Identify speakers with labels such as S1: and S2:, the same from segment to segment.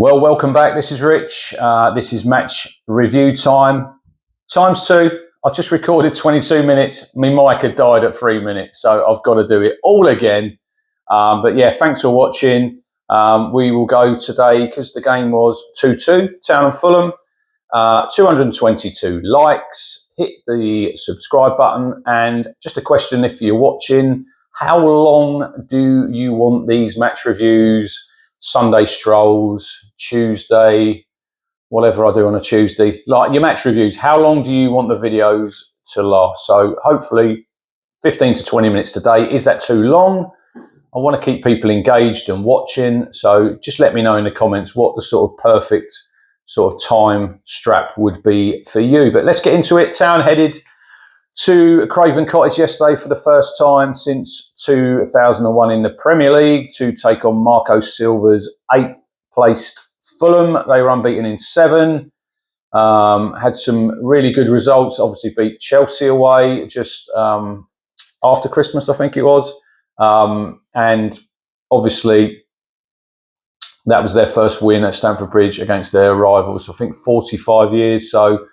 S1: Well, welcome back. This is Rich. This is match review time. Times two. I just recorded 22 minutes. My mic had died at 3 minutes, so I've got to do it all again. But yeah, thanks for watching. We will go today, because the game was 2-2, Town and Fulham. 222 likes. Hit the subscribe button. And just a question, if you're watching, how long do you want these match reviews? Sunday strolls, Tuesday, whatever I do on a Tuesday, like your match reviews, how long do you want the videos to last? So hopefully 15 to 20 minutes today. Is that too long? I want to keep people engaged and watching. So just let me know in the comments what the sort of perfect sort of time strap would be for you. But let's get into it. Town headed to Craven Cottage yesterday for the first time since 2001 in the Premier League to take on Marco Silva's 8th placed Fulham. They were unbeaten in 7. Had some really good results. Obviously beat Chelsea away just after Christmas, I think it was. And obviously that was their first win at Stamford Bridge against their rivals, I think 45 years. So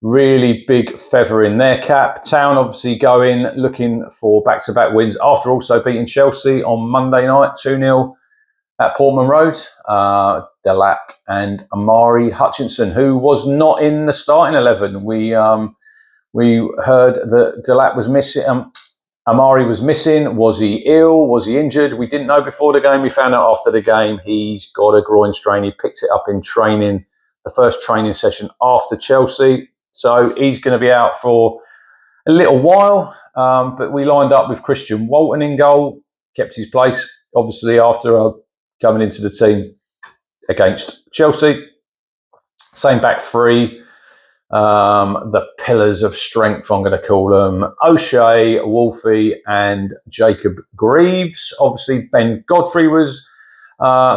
S1: really big feather in their cap. Town obviously going, looking for back-to-back wins after also beating Chelsea on Monday night, 2-0 at Portman Road. Delap and Amari Hutchinson, who was not in the starting 11. We heard that Delap was missing. Amari was missing. Was he ill? Was he injured? We didn't know before the game. We found out after the game he's got a groin strain. He picked it up in training, the first training session after Chelsea. So he's going to be out for a little while. But we lined up with Christian Walton in goal, kept his place, obviously, after coming into the team against Chelsea. Same back three. The pillars of strength, I'm going to call them, O'Shea, Wolfie and Jacob Greaves. Obviously, Ben Godfrey was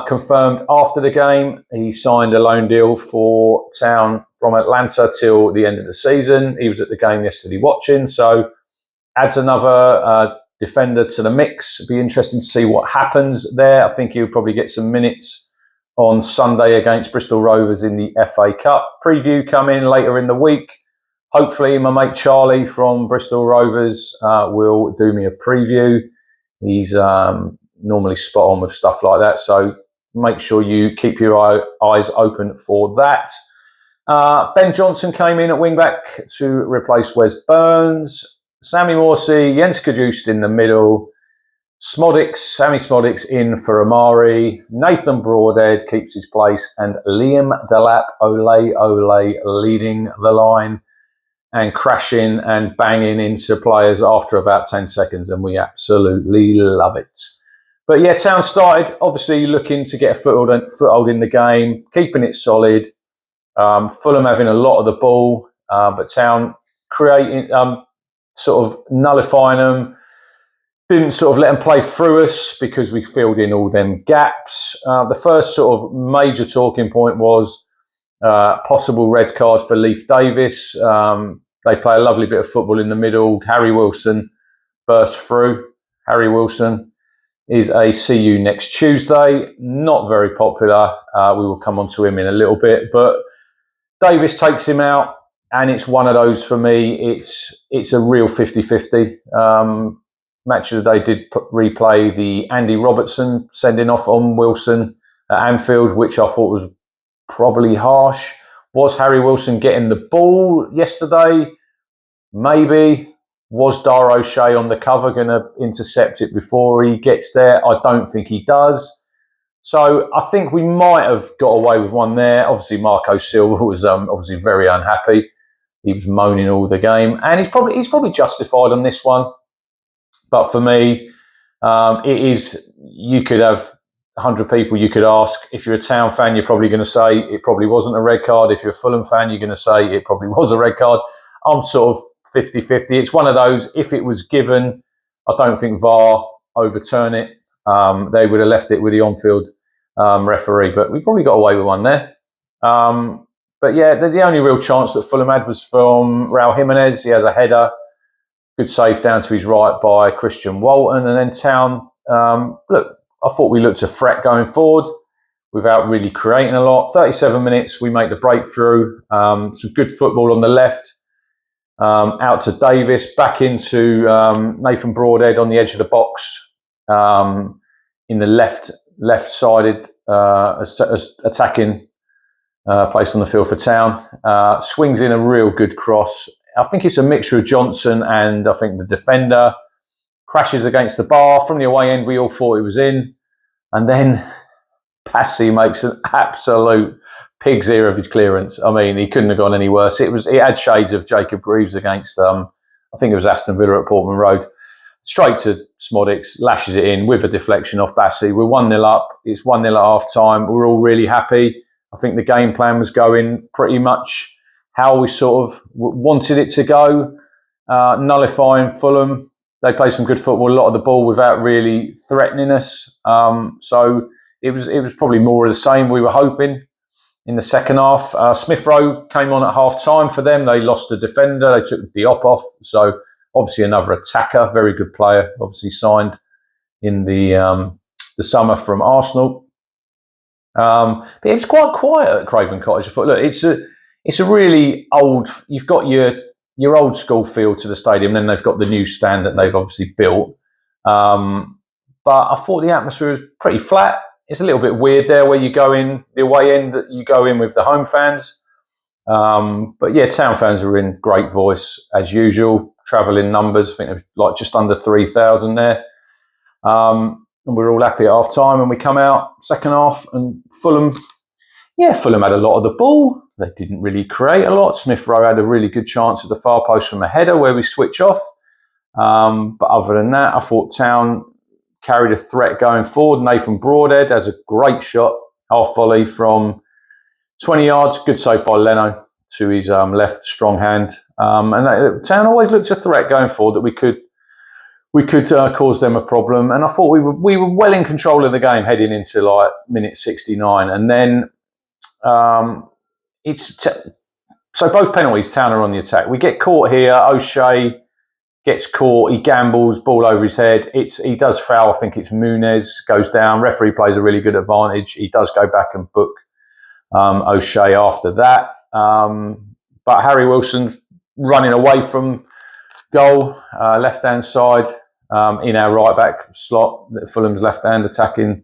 S1: confirmed after the game. He signed a loan deal for Town from Atlanta till the end of the season. He was at the game yesterday watching, so adds another defender to the mix. It'll be interesting to see what happens there. I think he'll probably get some minutes on Sunday against Bristol Rovers in the FA Cup. Preview coming later in the week. Hopefully my mate Charlie from Bristol Rovers will do me a preview. He's normally spot on with stuff like that, so make sure you keep your eyes open for that. Ben Johnson came in at wing-back to replace Wes Burns. Sammy Morsey, Jens Kajust in the middle. Sammy Smodics in for Amari. Nathan Broadhead keeps his place, and Liam Delap, ole leading the line and crashing and banging into players after about 10 seconds, and we absolutely love it. But yeah, Town started obviously looking to get a foothold in the game, keeping it solid. Fulham having a lot of the ball, but Town creating, sort of nullifying them. Didn't sort of let them play through us because we filled in all them gaps. The first sort of major talking point was possible red card for Leif Davis. They play a lovely bit of football in the middle. Harry Wilson burst through. Harry Wilson is a see you next Tuesday. Not very popular. We will come on to him in a little bit. But Davis takes him out, and it's one of those for me. It's a real 50-50. Match of the Day did replay the Andy Robertson sending off on Wilson at Anfield, which I thought was probably harsh. Was Harry Wilson getting the ball yesterday? Maybe. Was Dar O'Shea on the cover going to intercept it before he gets there? I don't think he does. So I think we might have got away with one there. Obviously, Marco Silva was obviously very unhappy. He was moaning all the game, and he's probably justified on this one. But for me, it is, you could have 100 people you could ask. If you're a Town fan, you're probably going to say it probably wasn't a red card. If you're a Fulham fan, you're going to say it probably was a red card. I'm sort of 50-50. It's one of those, if it was given, I don't think VAR overturn it. They would have left it with the on-field referee, but we probably got away with one there. But yeah, the only real chance that Fulham had was from Raul Jimenez. He has a header. Good save down to his right by Christian Walton. And then Town, look, I thought we looked a threat going forward. without really creating a lot. 37 minutes, we make the breakthrough. Some good football on the left. Out to Davis, back into Nathan Broadhead on the edge of the box, in the left-sided attacking place on the field for Town. Swings in a real good cross. I think it's a mixture of Johnson and I think the defender. Crashes against the bar. From the away end, we all thought it was in. And then Passy makes an absolute pig's ear of his clearance. I mean, he couldn't have gone any worse. It had shades of Jacob Greaves against, I think it was Aston Villa at Portman Road. Straight to Smodics, lashes it in with a deflection off Bassey. We're 1-0 up. It's 1-0 at half time. We're all really happy. I think the game plan was going pretty much how we sort of wanted it to go. Nullifying Fulham. They played some good football, a lot of the ball without really threatening us. So it was probably more of the same we were hoping in the second half. Smith Rowe came on at half time for them. They lost a defender. They took Diop off. So obviously another attacker, very good player, obviously signed in the summer from Arsenal. But it was quite quiet at Craven Cottage. I thought, look, it's a really old. You've got your old school feel to the stadium, and then they've got the new stand that they've obviously built. But I thought the atmosphere was pretty flat. It's a little bit weird there where you go in the away end, that you go in with the home fans. But yeah, Town fans are in great voice as usual. Travelling numbers, I think it was like just under 3,000 there. And we're all happy at half time, and we come out second half, and Fulham had a lot of the ball. They didn't really create a lot. Smith Rowe had a really good chance at the far post from a header where we switch off. But other than that, I thought Town carried a threat going forward. Nathan Broadhead has a great shot, half volley from 20 yards. Good save by Leno to his left strong hand. And Town always looked a threat going forward that we could cause them a problem. And I thought we were well in control of the game heading into like minute 69. And then so both penalties, Town are on the attack. We get caught here. O'Shea gets caught. He gambles, ball over his head. He does foul. I think it's Muniz, goes down. Referee plays a really good advantage. He does go back and book O'Shea after that. But Harry Wilson running away from goal, left-hand side, in our right-back slot, Fulham's left-hand attacking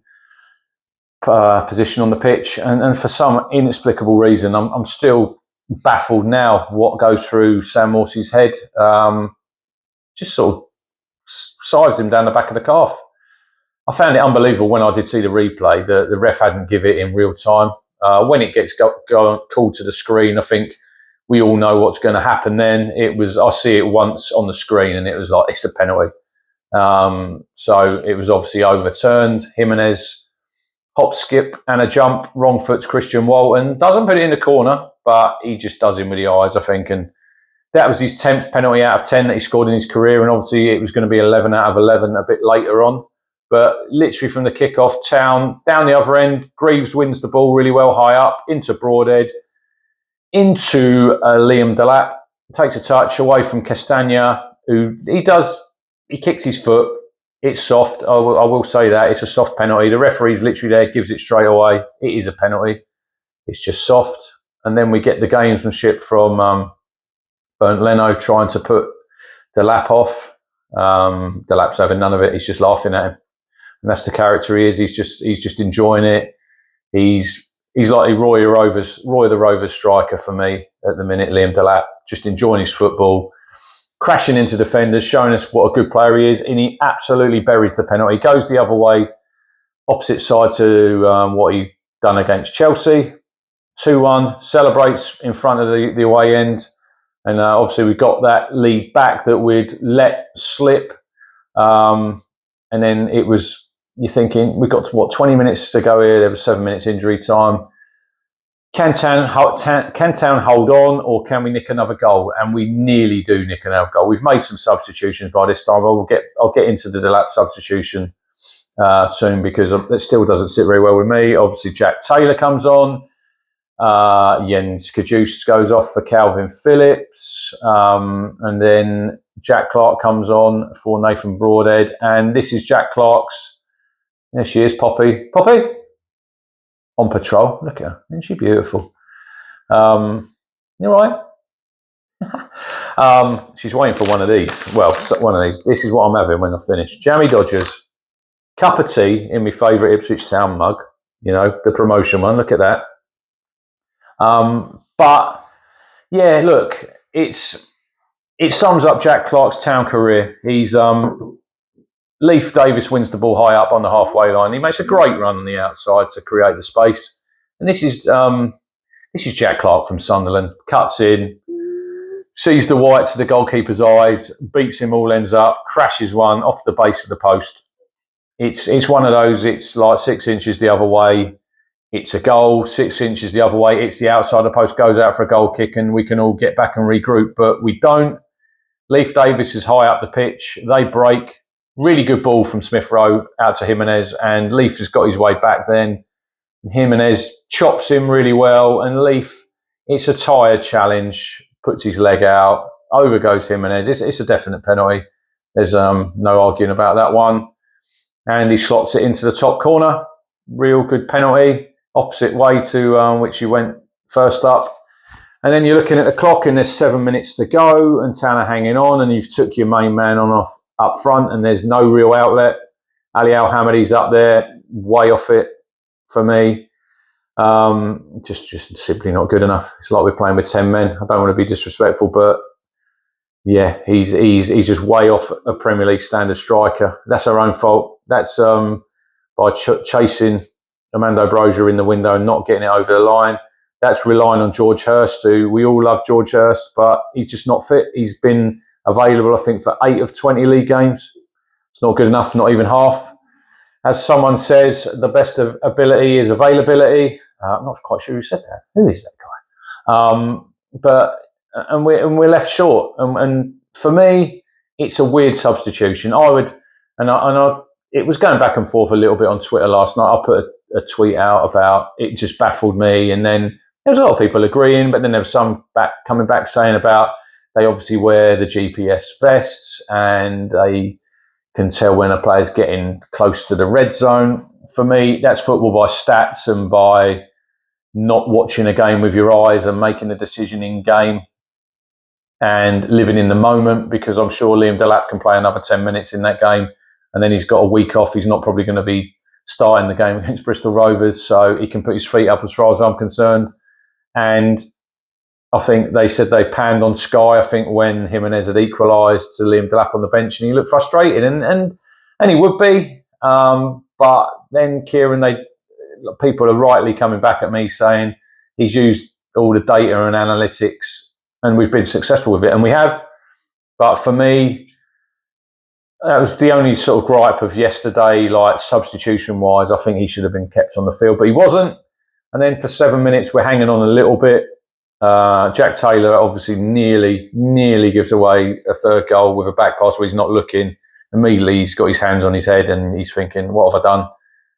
S1: position on the pitch. And for some inexplicable reason, I'm still baffled now what goes through Sam Morsey's head. Just sort of sized him down the back of the calf. I found it unbelievable when I did see the replay. The ref hadn't give it in real time. When it gets called to the screen, I think we all know what's going to happen then. I see it once on the screen and it was like, it's a penalty. So it was obviously overturned. Jimenez, hop, skip and a jump, wrong foot's Christian Walton. Doesn't put it in the corner, but he just does him with the eyes, I think. And that was his 10th penalty out of 10 that he scored in his career. And obviously it was going to be 11 out of 11 a bit later on. But literally from the kickoff, Town down the other end, Greaves wins the ball really well high up into Broadhead, into Liam Delap, takes a touch away from Castagna, who he kicks his foot. It's soft. I will say that. It's a soft penalty. The referee's literally there, gives it straight away. It is a penalty. It's just soft. And then we get the gamesmanship from Bernd Leno trying to put Delap off. Delap's having none of it. He's just laughing at him. And that's the character he is. He's just enjoying it. He's like Roy the Rovers striker for me at the minute, Liam Delap, just enjoying his football, crashing into defenders, showing us what a good player he is, and he absolutely buries the penalty. He goes the other way, opposite side to what he done against Chelsea. 2-1, celebrates in front of the away end, and obviously we got that lead back that we'd let slip, and then it was, you're thinking, we've got 20 minutes to go here. There was 7 minutes injury time. Can Town hold on, or can we nick another goal? And we nearly do nick another goal. We've made some substitutions by this time. I'll get into the Delap substitution soon, because it still doesn't sit very well with me. Obviously, Jack Taylor comes on. Jens Kajus goes off for Calvin Phillips. And then Jack Clark comes on for Nathan Broadhead. And this is Jack Clark's. There she is, Poppy. Poppy? on patrol. Look at her. Isn't she beautiful? You all right? She's waiting for one of these. Well, one of these. This is what I'm having when I finish. Jammy Dodgers. Cup of tea in my favourite Ipswich Town mug. You know, the promotion one. Look at that. But, yeah, look, it sums up Jack Clarke's Town career. He's... Leif Davis wins the ball high up on the halfway line. He makes a great run on the outside to create the space. And this is Jack Clarke from Sunderland. Cuts in, sees the whites of the goalkeeper's eyes, beats him all ends up, crashes one off the base of the post. It's one of those, it's like 6 inches the other way. It's a goal, 6 inches the other way. It's the outside of the post, goes out for a goal kick, and we can all get back and regroup. But we don't. Leif Davis is high up the pitch. They break. Really good ball from Smith Rowe out to Jimenez, and Leif has got his way back then. Jimenez chops him really well, and Leif, it's a tired challenge, puts his leg out, over goes Jimenez. It's a definite penalty. There's no arguing about that one. And he slots it into the top corner. Real good penalty, opposite way to which he went first up. And then you're looking at the clock, and there's 7 minutes to go, and Town are hanging on, and you've took your main man on off up front, and there's no real outlet. Ali Al-Hamadi's up there, way off it for me. Just simply not good enough. It's like we're playing with 10 men. I don't want to be disrespectful, but yeah, he's just way off a Premier League standard striker. That's our own fault. That's by chasing Armando Broja in the window and not getting it over the line. That's relying on George Hurst, who we all love George Hurst, but he's just not fit. He's been available, I think, for 8 of 20 league games. It's not good enough, not even half. As someone says, the best of ability is availability. I'm not quite sure who said that. Who is that guy? And we're left short. And for me, it's a weird substitution. It was going back and forth a little bit on Twitter last night. I put a tweet out about it, just baffled me, and then there was a lot of people agreeing, but then there was some coming back saying about they obviously wear the GPS vests and they can tell when a player's getting close to the red zone. For me, that's football by stats and by not watching a game with your eyes and making a decision in game and living in the moment, because I'm sure Liam Delap can play another 10 minutes in that game, and then he's got a week off. He's not probably going to be starting the game against Bristol Rovers, so he can put his feet up as far as I'm concerned. And I think they said they panned on Sky, I think, when Jimenez had equalised, to Liam Delap on the bench, and he looked frustrated, and he would be. But then people are rightly coming back at me saying he's used all the data and analytics and we've been successful with it, and we have. But for me, that was the only sort of gripe of yesterday, like substitution-wise. I think he should have been kept on the field, but he wasn't. And then for 7 minutes, we're hanging on a little bit. Jack Taylor obviously nearly gives away a third goal with a back pass where he's not looking. Immediately, he's got his hands on his head and he's thinking, what have I done?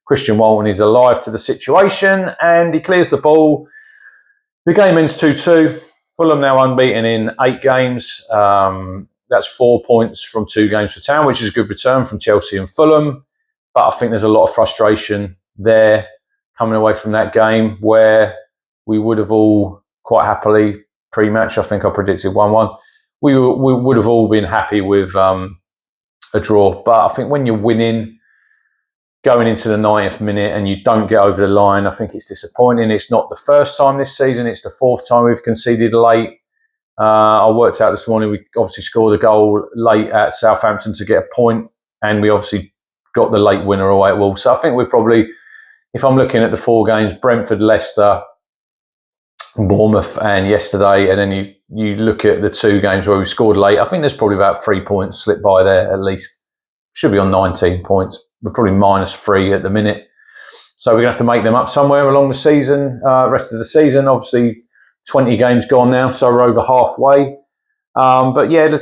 S1: Christian Walton is alive to the situation and he clears the ball. The game ends 2-2. Fulham now unbeaten in 8 games. That's 4 points from 2 games for Town, which is a good return from Chelsea and Fulham. But I think there's a lot of frustration there coming away from that game where we would have all quite happily pre-match. I think I predicted 1-1. We would have all been happy with a draw. But I think when you're winning, going into the 90th minute and you don't get over the line, I think it's disappointing. It's not the first time this season. It's the 4th time we've conceded late. I worked out this morning, we obviously scored a goal late at Southampton to get a point, and we obviously got the late winner away at Wolves. So I think we're probably, if I'm looking at the 4 games, Brentford, Leicester, Bournemouth and yesterday, and then you look at the 2 games where we scored late, I think there's probably about 3 points slipped by there at least. Should be on 19 points. We're probably -3 at the minute. So we're going to have to make them up somewhere along the season, rest of the season. Obviously, 20 games gone now, so we're over halfway. But yeah,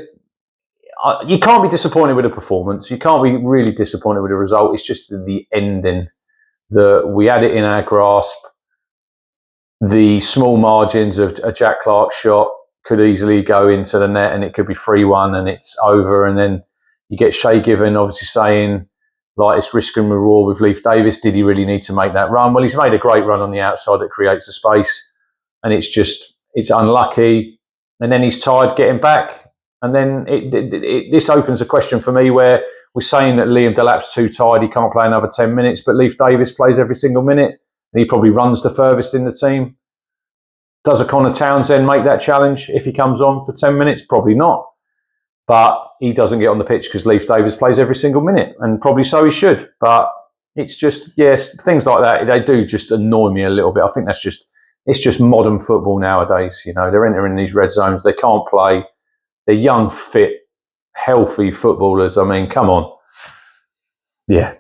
S1: you can't be disappointed with the performance. You can't be really disappointed with the result. It's just the ending that we had it in our grasp. The small margins of a Jack Clarke shot could easily go into the net and it could be 3-1 and it's over. And then you get Shay Given obviously saying like it's risk and reward with Leif Davis. Did he really need to make that run? Well, he's made a great run on the outside that creates a space, and it's unlucky. And then he's tired getting back. And then this opens a question for me where we're saying that Liam Delap's too tired, he can't play another 10 minutes, but Leif Davis plays every single minute, and he probably runs the furthest in the team. Does O'Connor Townsend make that challenge if he comes on for 10 minutes? Probably not. But he doesn't get on the pitch because Leif Davis plays every single minute, and probably so he should. But it's just, yes, things like that, they do just annoy me a little bit. I think it's just modern football nowadays. You know, they're entering these red zones. They can't play. They're young, fit, healthy footballers. I mean, come on. Yeah,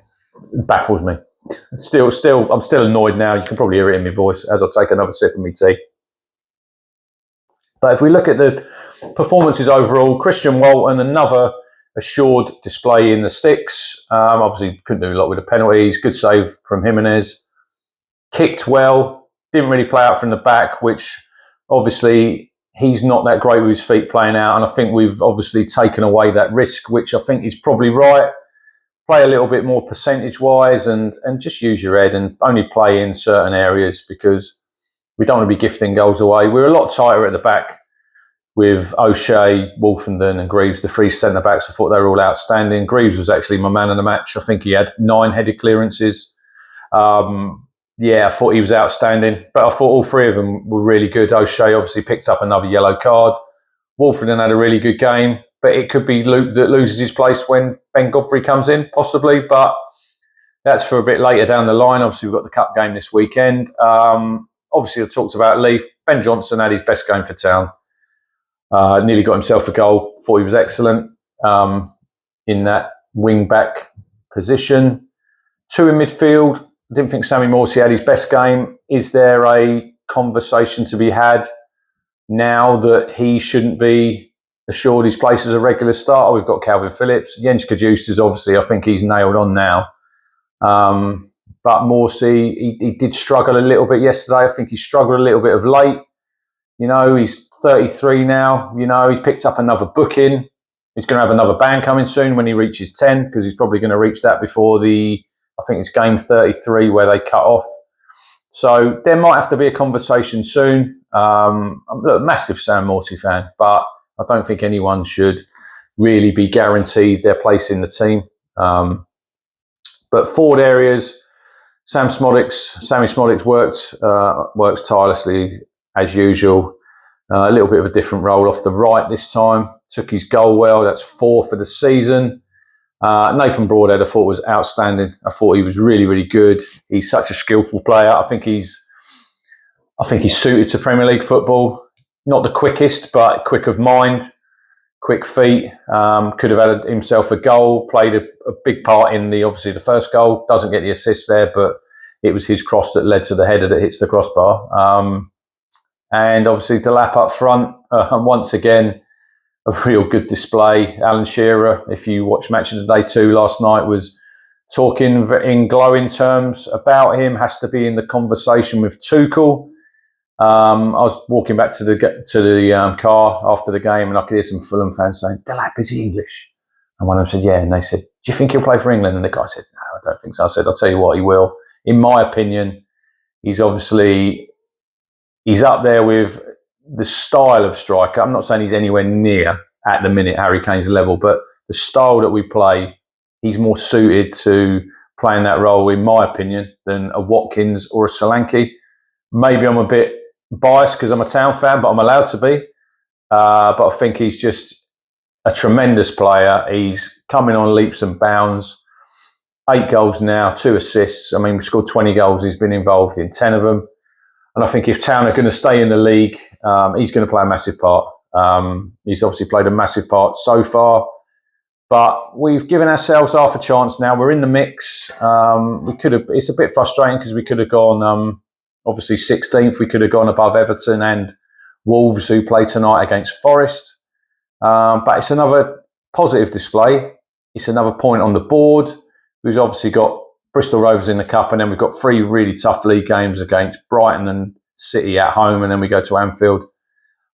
S1: it baffles me. I'm still annoyed now. You can probably hear it in my voice as I take another sip of my tea. But if we look at the performances overall, Christian Walton, another assured display in the sticks. Obviously, couldn't do a lot with the penalties. Good save from Jimenez. Kicked well. Didn't really play out from the back, which obviously he's not that great with his feet playing out. And I think we've obviously taken away that risk, which I think is probably right. Play a little bit more percentage-wise and just use your head and only play in certain areas because we don't want to be gifting goals away. We're a lot tighter at the back with O'Shea, Wolfenden and Greaves, the three centre-backs. I thought they were all outstanding. Greaves was actually my man of the match. I think he had 9 headed clearances. I thought he was outstanding. But I thought all three of them were really good. O'Shea obviously picked up another yellow card. Wolfenden had a really good game. But it could be Luke that loses his place when Ben Godfrey comes in, possibly. But that's for a bit later down the line. Obviously, we've got the cup game this weekend. Obviously, I talked about Leif. Ben Johnson had his best game for Town. Nearly got himself a goal. Thought he was excellent in that wing-back position. 2 in midfield. I didn't think Sammy Morsey had his best game. Is there a conversation to be had now that he shouldn't be assured his place as a regular starter? We've got Calvin Phillips. Jens Kajust is obviously, I think he's nailed on now. But Morsey, he did struggle a little bit yesterday. I think he struggled a little bit of late. You know, he's 33 now. You know, he's picked up another booking. He's going to have another ban coming soon when he reaches 10 because he's probably going to reach that before I think it's game 33 where they cut off. So there might have to be a conversation soon. I'm a massive Sam Morsey fan, but I don't think anyone should really be guaranteed their place in the team. But forward areas, Sammy Smolix works tirelessly as usual. A little bit of a different role off the right this time. Took his goal well. That's 4 for the season. Nathan Broadhead, I thought was outstanding. I thought he was really, really good. He's such a skillful player. I think he's suited to Premier League football. Not the quickest, but quick of mind, quick feet. Could have had himself a goal. Played a big part in obviously the first goal. Doesn't get the assist there, but it was his cross that led to the header that hits the crossbar. And obviously Delap up front. Once again, a real good display. Alan Shearer, if you watched Match of the Day 2 last night, was talking in glowing terms about him. Has to be in the conversation with Tuchel. I was walking back to the car after the game, and I could hear some Fulham fans saying, "Delap, is he English?" And one of them said, "Yeah." And they said, "Do you think he'll play for England?" And the guy said, "No, I don't think so." I said, "I'll tell you what, he will. In my opinion, he's up there with the style of striker. I'm not saying he's anywhere near at the minute Harry Kane's level, but the style that we play, he's more suited to playing that role, in my opinion, than a Watkins or a Solanke. Maybe I'm a bit biased because I'm a Town fan, but I'm allowed to be. But I think he's just a tremendous player. He's coming on leaps and bounds. 8 goals now, 2 assists. I mean, we've scored 20 goals. He's been involved in 10 of them. And I think if Town are going to stay in the league, he's going to play a massive part. He's obviously played a massive part so far. But we've given ourselves half a chance now. We're in the mix. It's a bit frustrating because we could have gone, obviously 16th. We could have gone above Everton and Wolves, who play tonight against Forest. But it's another positive display. It's another point on the board. We've obviously got Bristol Rovers in the Cup, and then we've got 3 really tough league games against Brighton and City at home, and then we go to Anfield.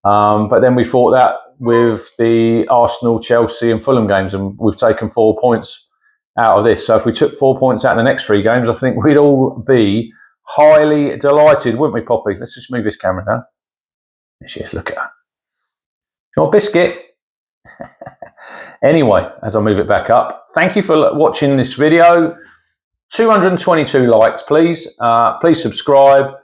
S1: But then we fought that with the Arsenal, Chelsea and Fulham games, and we've taken 4 points out of this. So if we took 4 points out of the next 3 games, I think we'd all be highly delighted, wouldn't we, Poppy? Let's just move this camera down. There she is, look at her. Do you want a biscuit? Anyway, as I move it back up, thank you for watching this video. 222 likes, please. Please subscribe,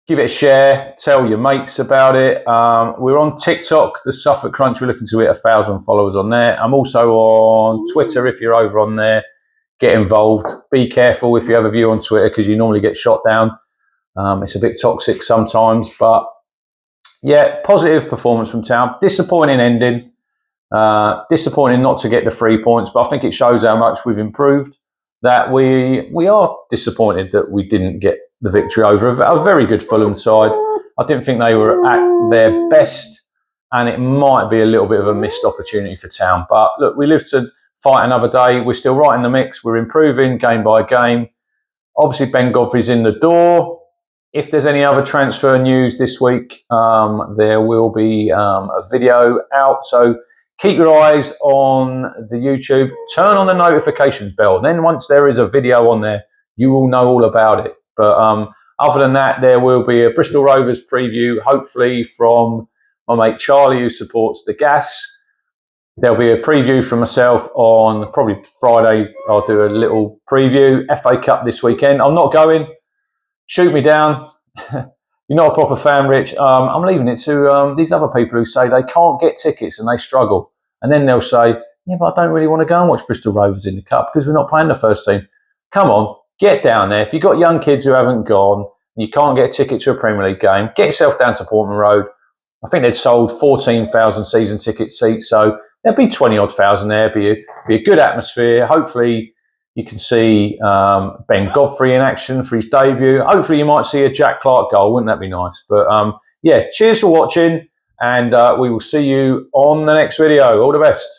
S1: give it a share, tell your mates about it. We're on TikTok, the Suffolk Crunch. We're looking to hit 1,000 followers on there. I'm also on Twitter. If you're over on there, get involved. Be careful if you have a view on Twitter, because you normally get shot down. It's a bit toxic sometimes, but yeah, positive performance from Town. Disappointing ending. Disappointing not to get the 3 points, but I think it shows how much we've improved. That we are disappointed that we didn't get the victory over a very good Fulham side. I didn't think they were at their best, and it might be a little bit of a missed opportunity for Town. But look, we live to fight another day. We're still right in the mix. We're improving game by game. Obviously, Ben Godfrey's in the door. If there's any other transfer news this week, there will be a video out. So keep your eyes on the YouTube. Turn on the notifications bell. Then once there is a video on there, you will know all about it. But other than that, there will be a Bristol Rovers preview, hopefully from my mate Charlie, who supports the Gas. There'll be a preview from myself on probably Friday. I'll do a little preview. FA Cup this weekend. I'm not going. Shoot me down. You're not a proper fan, Rich. I'm leaving it to these other people who say they can't get tickets and they struggle. And then they'll say, yeah, but I don't really want to go and watch Bristol Rovers in the Cup because we're not playing the first team. Come on, get down there. If you've got young kids who haven't gone and you can't get a ticket to a Premier League game, get yourself down to Portman Road. I think they'd sold 14,000 season ticket seats, so there'll be 20-odd thousand there. Be a good atmosphere. Hopefully you can see Ben Godfrey in action for his debut. Hopefully you might see a Jack Clark goal. Wouldn't that be nice? But yeah, cheers for watching, and we will see you on the next video. All the best.